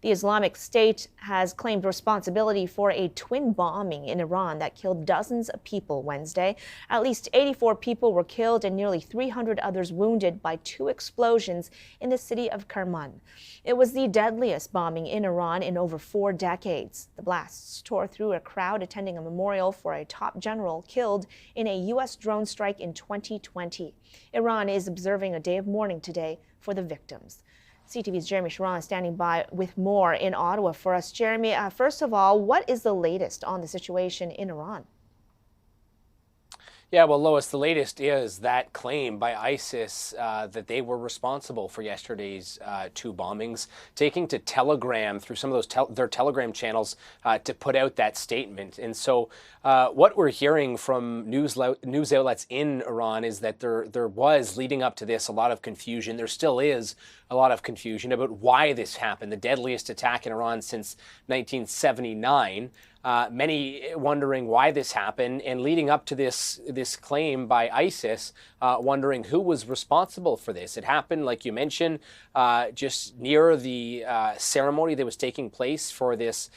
The Islamic State has claimed responsibility for a twin bombing in Iran that killed dozens of people Wednesday. At least 84 people were killed and nearly 300 others wounded by two explosions in the city of Kerman. It was the deadliest bombing in Iran in over 4 decades. The blasts tore through a crowd attending a memorial for a top general killed in a U.S. drone strike in 2020. Iran is observing a day of mourning today for the victims. CTV's Jeremie Charron is standing by with more in Ottawa for us. Jeremie, first of all, what is the latest on the situation in Iran? Yeah, well, Lois, the latest is that claim by ISIS that they were responsible for yesterday's two bombings, taking to Telegram through some of those their Telegram channels to put out that statement. And so what we're hearing from news outlets in Iran is that there was, leading up to this, a lot of confusion. There still is a lot of confusion about why this happened, the deadliest attack in Iran since 1979. Many wondering why this happened, and leading up to this claim by ISIS, wondering who was responsible for this. It happened, like you mentioned, just near the ceremony that was taking place for this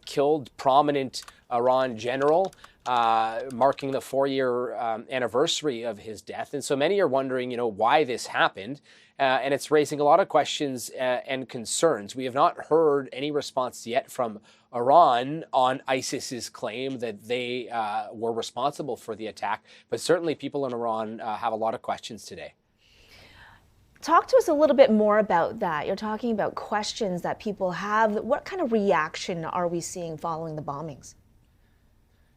killed prominent Iran general, marking the 4-year anniversary of his death. And so many are wondering, why this happened. And it's raising a lot of questions and concerns. We have not heard any response yet from Iran on ISIS's claim that they were responsible for the attack. But certainly people in Iran have a lot of questions today. Talk to us a little bit more about that. You're talking about questions that people have. What kind of reaction are we seeing following the bombings?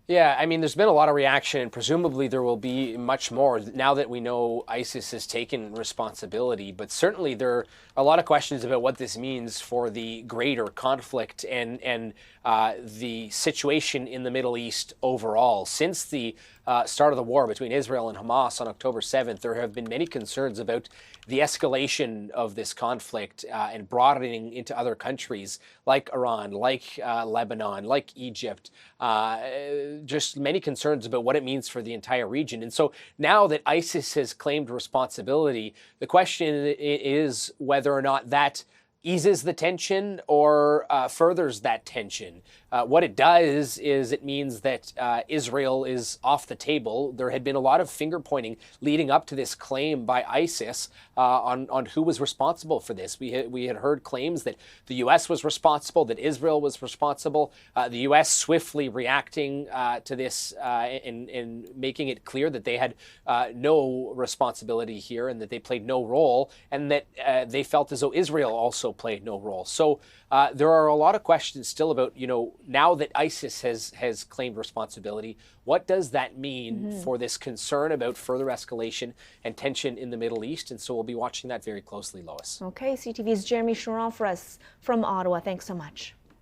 Yeah, I mean, there's been a lot of reaction, and presumably there will be much more now that we know ISIS has taken responsibility. But certainly there are a lot of questions about what this means for the greater conflict and the situation in the Middle East overall. Since the start of the war between Israel and Hamas on October 7th, there have been many concerns about the escalation of this conflict and broadening into other countries like Iran, like Lebanon, like Egypt, just many concerns about what it means for the entire region. And so now that ISIS has claimed responsibility, the question is whether or not that eases the tension or furthers that tension. What it does is it means that Israel is off the table. There had been a lot of finger pointing leading up to this claim by ISIS on who was responsible for this. We had heard claims that the U.S. was responsible, that Israel was responsible, the U.S. swiftly reacting to this and making it clear that they had no responsibility here and that they played no role, and that they felt as though Israel also played no role. So there are a lot of questions still about, now that ISIS has claimed responsibility, what does that mean for this concern about further escalation and tension in the Middle East? And so we'll be watching that very closely, Lois. Okay, CTV's Jeremie Charron for us from Ottawa. Thanks so much.